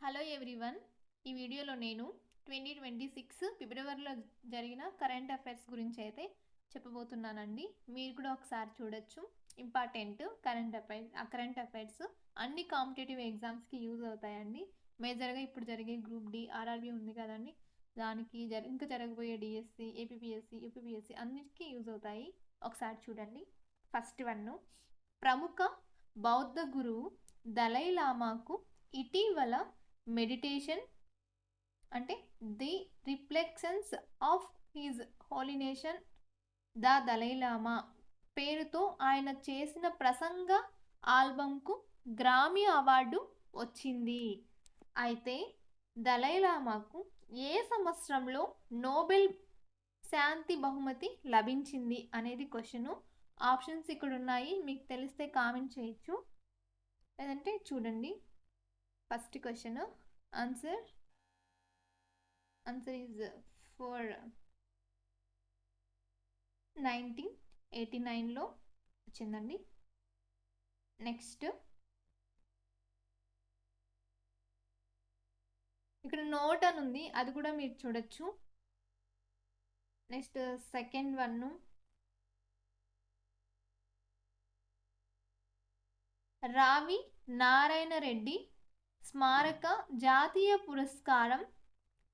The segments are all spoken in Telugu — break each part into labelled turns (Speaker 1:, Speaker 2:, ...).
Speaker 1: Hello everyone. ఈ వీడియోలో నేను 2026 ఫిబ్రవరిలో జరిగిన కరెంట్ అఫైర్స్ గురించి అయితే చెప్పబోతున్నానండి. మీరు కూడా ఒకసారి చూడొచ్చు. ఇంపార్టెంట్ కరెంట్ అఫైర్స్ అన్ని కాంపిటేటివ్ ఎగ్జామ్స్కి యూజ్ అవుతాయండి. మేజర్గా ఇప్పుడు జరిగే గ్రూప్ డి ఆర్ఆర్బీ ఉంది కదండి, దానికి ఇంకా జరగబోయే డిఎస్సి, ఏపీపీఎస్సి, యూపీపీఎస్సి అన్నిటికీ యూజ్ అవుతాయి. ఒకసారి చూడండి. ఫస్ట్ వన్, ప్రముఖ బౌద్ధ గురువు దలై లామాకు ఇటీవల మెడిటేషన్ అంటే the reflections of his holiness the Dalai Lama పేరుతో ఆయన చేసిన ప్రసంగ ఆల్బంకు గ్రామీ అవార్డు వచ్చింది. అయితే దలైలామాకు ఏ సంవత్సరంలో నోబెల్ శాంతి బహుమతి లభించింది అనేది క్వశ్చను. ఆప్షన్స్ ఇక్కడ ఉన్నాయి, మీకు తెలిస్తే కామెంట్ చేయొచ్చు, లేదంటే చూడండి. First question answer is four 1989లో వచ్చిందండి. నెక్స్ట్ ఇక్కడ నోట్ అని ఉంది, అది కూడా మీరు చూడొచ్చు. నెక్స్ట్ సెకండ్ వన్, రావి నారాయణ రెడ్డి స్మారక జాతీయ పురస్కారం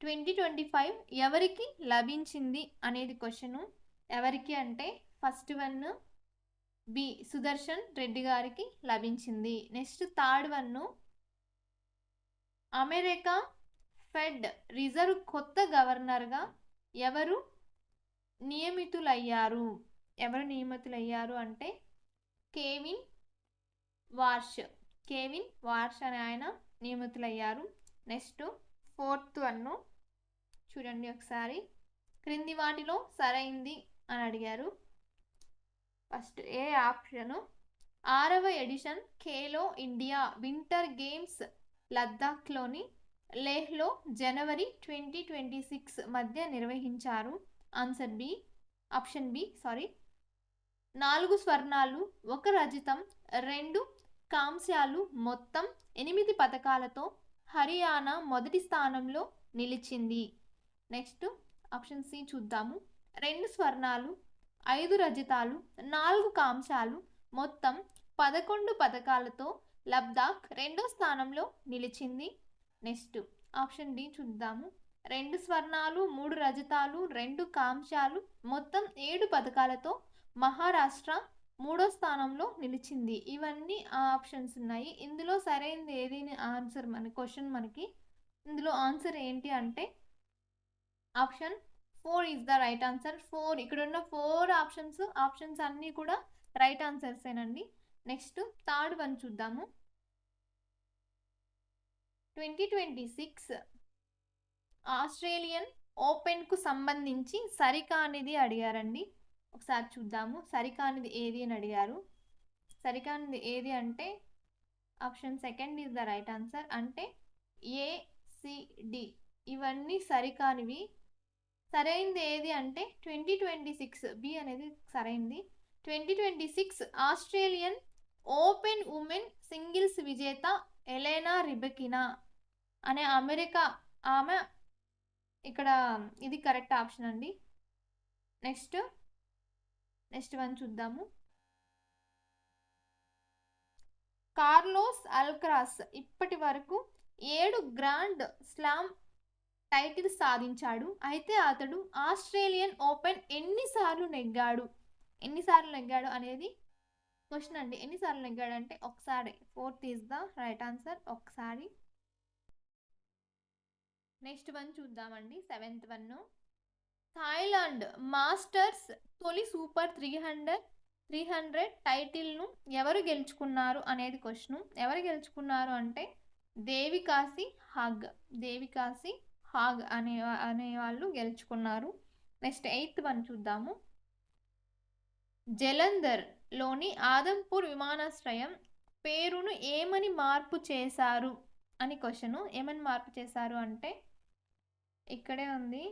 Speaker 1: 2025 ఎవరికి లభించింది అనేది క్వశ్చను. ఎవరికి అంటే first one B Sudarshan Reddy గారికి లభించింది. Next third one, America Fed Reserve కొత్త గవర్నర్గా ఎవరు నియమితులయ్యారు అంటే కేవిన్ వార్ష్ అని ఆయన నియమితులయ్యారు. నెక్స్ట్ ఫోర్త్ వన్ చూడండి ఒకసారి. క్రింది వాటిలో సరైంది అని అడిగారు. ఫస్ట్ ఏ ఆప్షను, 6వ edition Khelo India winter games లద్దాఖ్లోని లేహ్లో జనవరి 2026 మధ్య నిర్వహించారు. ఆప్షన్ బి 4 స్వర్ణాలు, 1 రజతం, 2 కాంస్యాలు, మొత్తం 8 పథకాలతో హర్యానా మొదటి స్థానంలో నిలిచింది. నెక్స్ట్ ఆప్షన్ సి చూద్దాము. 2 స్వర్ణాలు, 5 రజతాలు, 4 కాంస్యాలు, మొత్తం 11 పథకాలతో లద్దాఖ్ 2వ స్థానంలో నిలిచింది. నెక్స్ట్ ఆప్షన్ డి చూద్దాము. 2 స్వర్ణాలు, 3 రజతాలు, 2 కాంస్యాలు, మొత్తం 7 పథకాలతో మహారాష్ట్ర 3వ స్థానంలో నిలిచింది. ఇవన్నీ ఆప్షన్స్ ఉన్నాయి. ఇందులో సరైనది ఏది ఆన్సర్ క్వశ్చన్ మనకి ఇందులో ఆన్సర్ ఏంటి అంటే option 4 is the right answer. 4 ఇక్కడ ఉన్న 4 ఆప్షన్స్ అన్నీ కూడా రైట్ ఆన్సర్సేనండి. నెక్స్ట్ థర్డ్ వన్ చూద్దాము. 2026 ఆస్ట్రేలియన్ ఓపెన్కు సంబంధించి సరికానిది అడిగారండి. ఒకసారి చూద్దాము. సరికానిది ఏది అని అడిగారు. సరికానిది ఏది అంటే option second is the right answer. అంటే ఏసిడి ఇవన్నీ సరికానివి. సరైనది ఏది అంటే 2026 బి అనేది సరైనది. 2026 ఆస్ట్రేలియన్ ఓపెన్ ఉమెన్ సింగిల్స్ విజేత ఎలెనా రిబకినా అనే అమెరికా ఆమె ఇక్కడ ఇది కరెక్ట్ ఆప్షన్ అండి. నెక్స్ట్ వన్ చూద్దాము. కార్లోస్ అల్కరాస్ ఇప్పటి వరకు 7 గ్రాండ్ స్లామ్ టైటిల్ సాధించాడు. అయితే అతడు ఆస్ట్రేలియన్ ఓపెన్ ఎన్నిసార్లు నెగ్గాడు అనేది క్వశ్చన్ అండి. ఎన్నిసార్లు నెగ్గాడు అంటే ఒకసారి. 4th is the right answer, ఒకసారి. నెక్స్ట్ వన్ చూద్దామండి. 7th వన్, థాయిలాండ్ మాస్టర్స్ తొలి సూపర్ 300 టైటిల్ను ఎవరు గెలుచుకున్నారు అనేది క్వశ్చన్. ఎవరు గెలుచుకున్నారు అంటే దేవికాసి హాగ్ అనే వాళ్ళు గెలుచుకున్నారు. నెక్స్ట్ 8th వన్ చూద్దాము. జలంధర్లోని ఆదంపూర్ విమానాశ్రయం పేరును ఏమని మార్పు చేశారు అని క్వశ్చను. ఏమని మార్పు చేశారు అంటే ఇక్కడే ఉంది,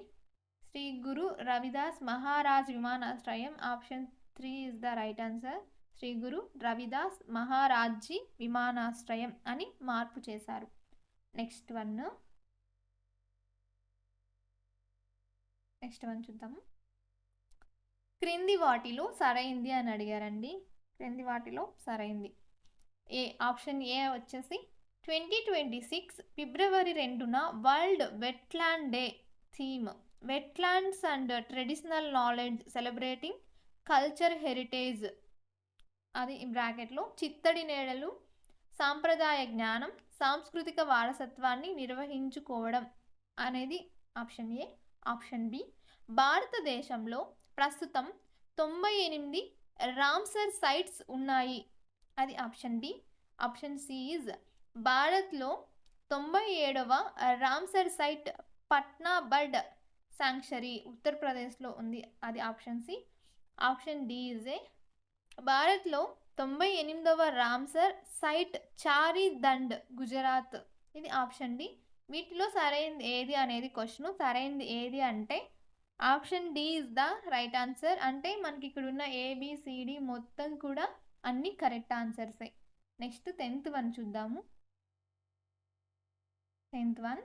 Speaker 1: శ్రీ గురు రవిదాస్ మహారాజ్ విమానాశ్రయం. Option 3 is the right answer. Shri Guru Ravidas Maharajji విమానాశ్రయం అని మార్పు చేశారు. నెక్స్ట్ వన్ చూద్దాము. క్రింది వాటిలో సరైంది అని అడిగారండి. క్రింది వాటిలో సరైంది ఆప్షన్ ఏ వచ్చేసి 2026 ఫిబ్రవరి 2న world wetland day theme wetlands and traditional knowledge celebrating culture heritage, అది బ్రాకెట్లో చిత్తడి నేడలు సాంప్రదాయ జ్ఞానం సాంస్కృతిక వారసత్వాన్ని నిర్వహించుకోవడం అనేది ఆప్షన్ ఏ. ఆప్షన్ బి, భారతదేశంలో ప్రస్తుతం 98 రామ్సర్ సైట్స్ ఉన్నాయి, అది option B. Option C is భారత్లో 97వ Ramsar site Patna bird sanctuary ఉత్తరప్రదేశ్లో ఉంది, అది option C. Option D is A భారత్లో 98వ రామ్సర్ సైట్ చారీ దండ్ గుజరాత్, ఇది ఆప్షన్ డి. వీటిలో సరైనది ఏది అనేది క్వశ్చన్. సరైనది ఏది అంటే option D is the right answer. అంటే మనకి ఇక్కడ ఉన్న ఏబిసిడి మొత్తం కూడా అన్ని కరెక్ట్ ఆన్సర్సే. నెక్స్ట్ 10th వన్ చూద్దాము. 10th వన్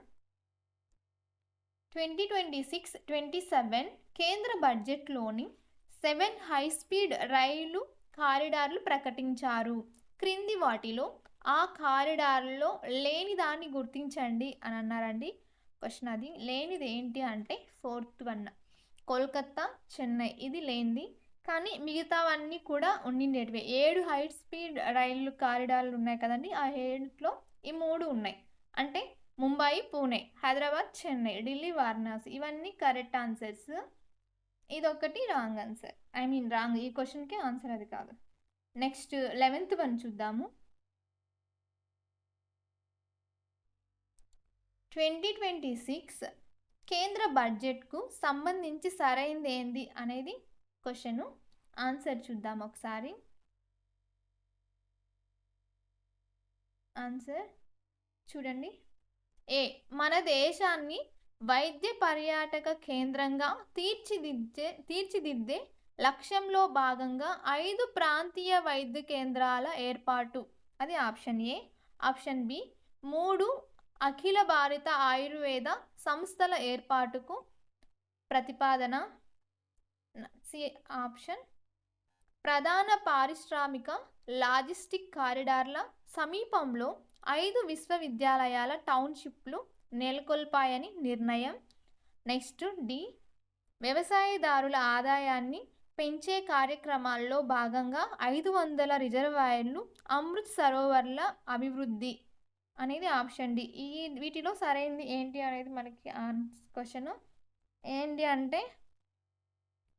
Speaker 1: 2026-27 కేంద్ర బడ్జెట్లోని 7 హై స్పీడ్ రైలు కారిడార్లు ప్రకటించారు. క్రింది వాటిలో ఆ కారిడార్లో లేని దాన్ని గుర్తించండి అని అన్నారండి. క్వశ్చన్ అది లేనిది ఏంటి అంటే 4th వన్ కోల్కతా చెన్నై, ఇది లేనిది. కానీ మిగతావన్నీ కూడా ఉండిండేటివే. 7 హై స్పీడ్ రైలు కారిడార్లు ఉన్నాయి కదండి, ఆ 7లో ఈ 3 ఉన్నాయి. అంటే ముంబై పూణే, హైదరాబాద్ చెన్నై, ఢిల్లీ వారణాసి, ఇవన్నీ కరెక్ట్ ఆన్సర్స్. ఇదొకటి రాంగ్ ఆన్సర్, రాంగ్. ఈ క్వశ్చన్కి ఆన్సర్ అది కాదు. నెక్స్ట్ 11th వన్ చూద్దాము. 2026 కేంద్ర బడ్జెట్కు సంబంధించి సరైంది ఏంది అనేది క్వశ్చన్. ఆన్సర్ చూద్దాం ఒకసారి. ఆన్సర్ చూడండి. ఏ మన దేశాన్ని వైద్య పర్యాటక కేంద్రంగా తీర్చిదిద్దే లక్ష్యంలో భాగంగా 5 ప్రాంతీయ వైద్య కేంద్రాల ఏర్పాటు, అది ఆప్షన్ ఏ. ఆప్షన్ బి 3 అఖిల భారత ఆయుర్వేద సంస్థల ఏర్పాటుకు ప్రతిపాదన. సి ఆప్షన్ ప్రధాన పారిశ్రామిక లాజిస్టిక్ కారిడార్ల సమీపంలో 5 విశ్వవిద్యాలయాల టౌన్షిప్లు నెలకొల్పాయని నిర్ణయం. నెక్స్ట్ డి వ్యవసాయదారుల ఆదాయాన్ని పెంచే కార్యక్రమాల్లో భాగంగా 500 రిజర్వాయర్లు అమృత్ సరోవర్ల అభివృద్ధి అనేది ఆప్షన్ డి. వీటిలో సరైనది ఏంటి అనేది మనకి క్వశ్చన్ ఏంటి అంటే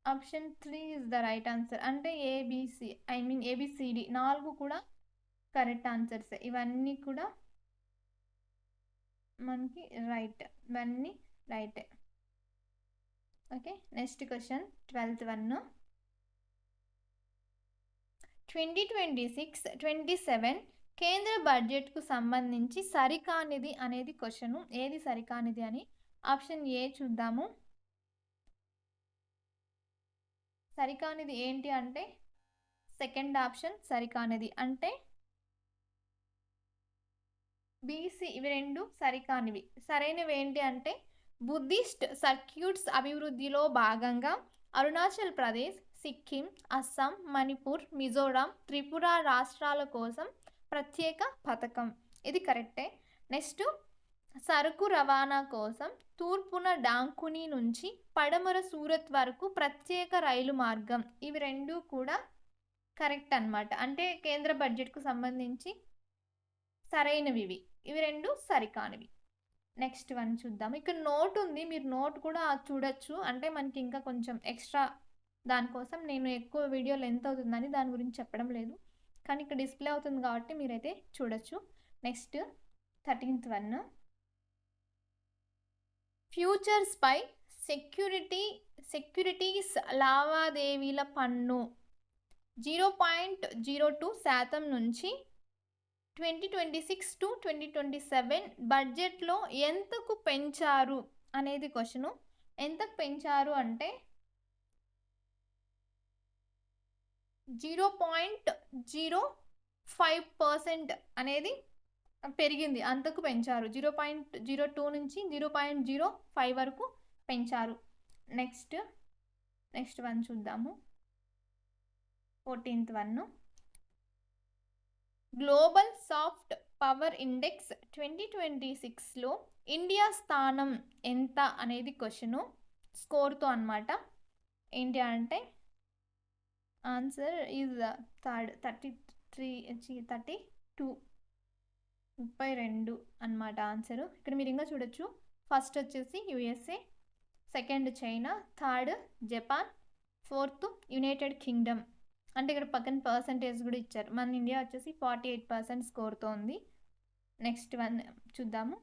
Speaker 1: option 3 is the right answer. అంటే ఏబిసిడి 4 కూడా కరెక్ట్ ఆన్సర్స్. ఇవన్నీ కూడా మనకి రైట్, ఇవన్నీ right. Okay, next question 12th one 2026-27 కేంద్ర బడ్జెట్కు సంబంధించి సరికానిది అనేది క్వశ్చన్. ఏది సరికానిది అని ఆప్షన్ ఏ చూద్దాము. సరికానిది ఏంటి అంటే సెకండ్ ఆప్షన్ సరికానిది. అంటే బీసీ, ఇవి 2 సరికానివి. సరైనవి ఏంటి అంటే బుద్ధిస్ట్ సర్క్యూట్స్ అభివృద్ధిలో భాగంగా అరుణాచల్ ప్రదేశ్, సిక్కిం, అస్సాం, మణిపూర్, మిజోరాం, త్రిపుర రాష్ట్రాల కోసం ప్రత్యేక పథకం, ఇది కరెక్టే. నెక్స్ట్ సరుకు రవాణా కోసం తూర్పున డాంకుని నుంచి పడమర సూరత్ వరకు ప్రత్యేక రైలు మార్గం, ఇవి 2 కూడా కరెక్ట్ అన్నమాట. అంటే కేంద్ర బడ్జెట్కు సంబంధించి సరైనవి ఇవి 2 సరికానివి. నెక్స్ట్ వన్ చూద్దాం. ఇక్కడ నోట్ ఉంది, మీరు నోట్ కూడా చూడొచ్చు. అంటే మనకి ఇంకా కొంచెం ఎక్స్ట్రా, దానికోసం నేను ఎక్కువ వీడియో లెంత్ అవుతుందని దాని గురించి చెప్పడం లేదు. కానీ ఇక్కడ డిస్ప్లే అవుతుంది కాబట్టి మీరైతే చూడొచ్చు. నెక్స్ట్ 13th వన్ ఫ్యూచర్స్ పై సెక్యూరిటీస్ లావాదేవీల పన్ను 0.02% నుంచి 2026-2027 బడ్జెట్లో ఎంతకు పెంచారు అనేది క్వశ్చను. ఎంతకు పెంచారు అంటే 0.05% అనేది పెరిగింది, అంతకు పెంచారు. 0.02 నుంచి 0.05 వరకు పెంచారు. నెక్స్ట్ వన్ చూద్దాము. 14th one, global soft power index 2026లో ఇండియా స్థానం ఎంత అనేది క్వశ్చను, స్కోర్తో అనమాట. ఏంటి అంటే ఆన్సర్ ఈజ్ థర్డ్ 32 అనమాట ఆన్సరు. ఇక్కడ మీరు ఇంకా చూడొచ్చు. ఫస్ట్ వచ్చేసి USA, second China, third Japan, fourth United Kingdom. అంటే ఇక్కడ పక్కన పర్సంటేజ్ కూడా ఇచ్చారు. మన ఇండియా వచ్చేసి 48% స్కోర్తో ఉంది. నెక్స్ట్ వన్ చూద్దాము.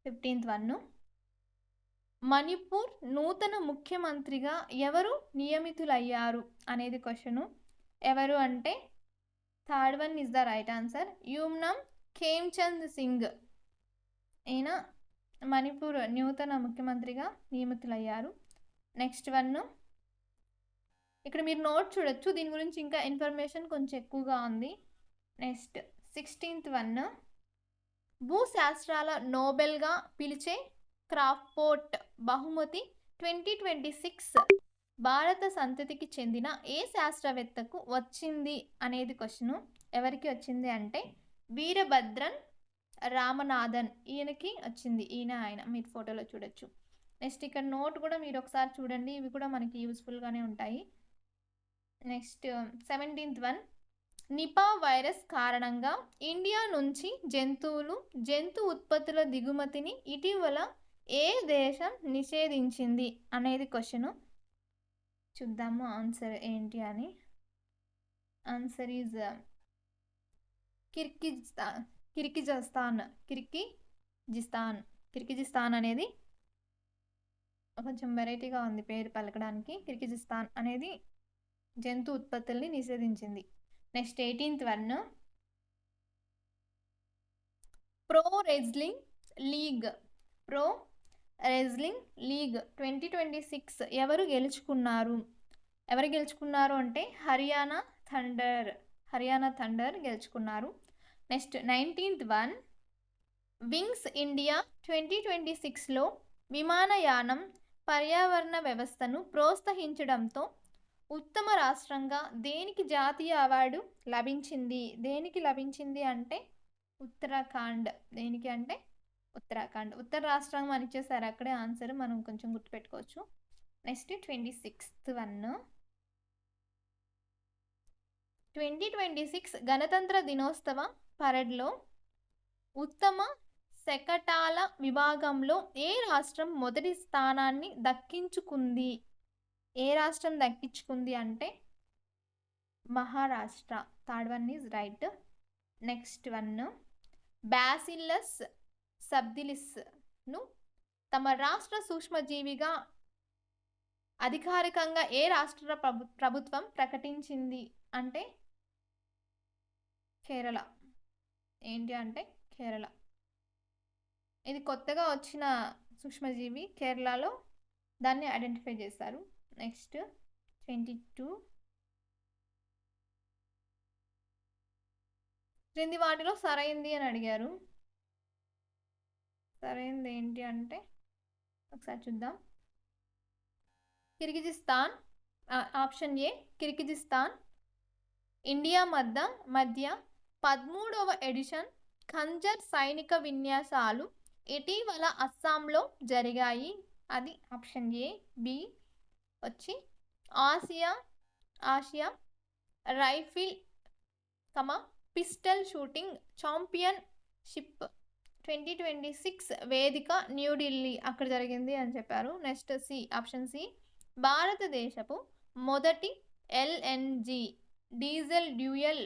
Speaker 1: 15th వన్, మణిపూర్ నూతన ముఖ్యమంత్రిగా ఎవరు నియమితులయ్యారు అనేది క్వశ్చను. ఎవరు అంటే third one is the right answer. Yumnam Khemchand Singh ఈయన మణిపూర్ నూతన ముఖ్యమంత్రిగా నియమితులయ్యారు. నెక్స్ట్ వన్, ఇక్కడ మీరు నోట్ చూడొచ్చు, దీని గురించి ఇంకా ఇన్ఫర్మేషన్ కొంచెం ఎక్కువగా ఉంది. నెక్స్ట్ 16th వన్, భూశాస్త్రాల నోబెల్గా పిలిచే క్రాఫ్ట్పోర్ట్ బహుమతి 2026 భారత సంతతికి చెందిన ఏ శాస్త్రవేత్తకు వచ్చింది అనేది క్వశ్చను. ఎవరికి వచ్చింది అంటే వీరభద్రన్ రామనాథన్, ఈయనకి వచ్చింది. ఆయన మీరు ఫోటోలో చూడొచ్చు. నెక్స్ట్ ఇక్కడ నోట్ కూడా మీరు ఒకసారి చూడండి, ఇవి కూడా మనకి యూస్ఫుల్గానే ఉంటాయి. Next 17th one, Nipah virus కారణంగా ఇండియా నుంచి జంతు ఉత్పత్తుల దిగుమతిని ఇటీవల ఏ దేశం నిషేధించింది అనేది క్వశ్చను. చూద్దాము ఆన్సర్ ఏంటి అని. ఆన్సర్ ఈజ్ కిర్గిజిస్తాన్ అనేది కొంచెం వెరైటీగా ఉంది పేరు పలకడానికి. కిర్గిజిస్తాన్ అనేది జంతు ఉత్పత్తుల్ని నిషేధించింది. Next 18th one, pro wrestling league 2026 ఎవరు గెలుచుకున్నారు అంటే హర్యానా థండర్ గెలుచుకున్నారు. Next 19th one, wings India 2026లో విమానయానం పర్యావరణ వ్యవస్థను ప్రోత్సహించడంతో ఉత్తమ రాష్ట్రంగా దేనికి జాతీయ అవార్డు లభించింది అంటే ఉత్తరాఖండ్. దేనికి అంటే ఉత్తరాఖండ్. ఉత్తర రాష్ట్రం అని ఇచ్చేసారు అక్కడే ఆన్సర్, మనం కొంచెం గుర్తుపెట్టుకోవచ్చు. నెక్స్ట్ 26th వన్, 2026 గణతంత్ర దినోత్సవ పరేడ్లో ఉత్తమ శకటాల విభాగంలో ఏ రాష్ట్రం మొదటి స్థానాన్ని దక్కించుకుంది అంటే Maharashtra. Third one is right. Next one, bacillus సబ్టిలిస్ను తమ రాష్ట్ర సూక్ష్మజీవిగా అధికారికంగా ఏ రాష్ట్ర ప్రభుత్వం ప్రకటించింది అంటే కేరళ. ఏంటి అంటే కేరళ. ఇది కొత్తగా వచ్చిన సూక్ష్మజీవి, కేరళలో దాన్ని ఐడెంటిఫై చేశారు. నెక్స్ట్ 22, క్రింది వాటిలో సరైంది అని అడిగారు. సరైంది ఏంటి అంటే ఒకసారి చూద్దాం. Kyrgyzstan, option A Kyrgyzstan India మధ్య 13వ ఎడిషన్ ఖంజర్ సైనిక విన్యాసాలు ఇటీవల అస్సాంలో జరిగాయి. అది ఆప్షన్ ఏ. బి వచ్చి Asia rifle pistol shooting championship 2026 వేదిక న్యూఢిల్లీ అక్కడ జరిగింది అని చెప్పారు. నెక్స్ట్ ఆప్షన్ సి, భారతదేశపు మొదటి LNG diesel dual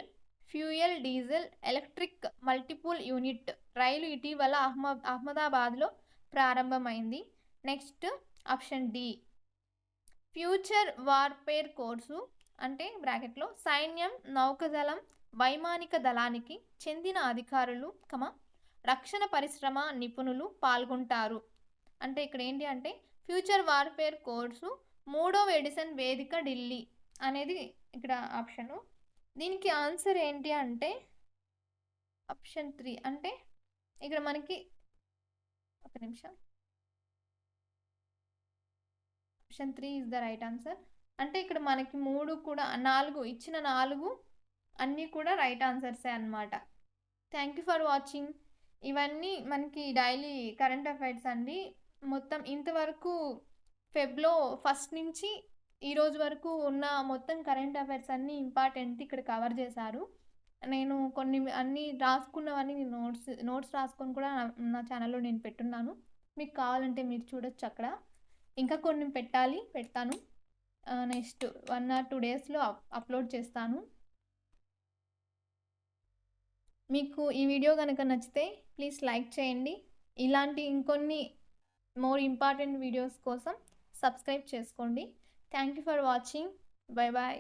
Speaker 1: fuel diesel electric multiple unit రైలు ఇటీవల అహ్మదాబాద్లో ప్రారంభమైంది. Next option D, future warfare course అంటే బ్రాకెట్లో సైన్యం, నౌకాదళం, వైమానిక దళానికి చెందిన అధికారులు రక్షణ పరిశ్రమ నిపుణులు పాల్గొంటారు. అంటే ఇక్కడ ఏంటి అంటే ఫ్యూచర్ వార్ఫేర్ కోర్సు 3వ ఎడిషన్ వేదిక ఢిల్లీ అనేది ఇక్కడ ఆప్షను. దీనికి ఆన్సర్ ఏంటి అంటే ఆప్షన్ 3 అంటే ఇక్కడ మనకి ఒక నిమిషం. Option 3 is the right answer. అంటే ఇక్కడ మనకి 3 కూడా 4 ఇచ్చిన 4 అన్నీ కూడా రైట్ ఆన్సర్సే అన్నమాట. Thank you for watching. ఇవన్నీ మనకి డైలీ కరెంట్ అఫైర్స్ అండి. మొత్తం ఇంతవరకు ఫెబ్‌లో ఫస్ట్ నుంచి ఈ రోజు వరకు ఉన్న మొత్తం కరెంట్ అఫైర్స్ అన్నీ ఇంపార్టెంట్ ఇక్కడ కవర్ చేశారు. నేను కొన్ని అన్నీ రాసుకున్నవన్నీ నోట్స్ రాసుకొని కూడా నా ఛానల్‌లో నేను పెట్టున్నాను. మీకు కావాలంటే మీరు చూడొచ్చు అక్కడ. ఇంకా కొన్ని పెడతాను. నెక్స్ట్ 1 ఆర్ 2 డేస్‌లో అప్‌లోడ్ చేస్తాను. మీకు ఈ వీడియో గనక నచ్చితే ప్లీజ్ లైక్ చేయండి. ఇలాంటి ఇంకొన్ని మోర్ ఇంపార్టెంట్ వీడియోస్ కోసం సబ్స్క్రైబ్ చేసుకోండి. Thank you for watching. Bye bye.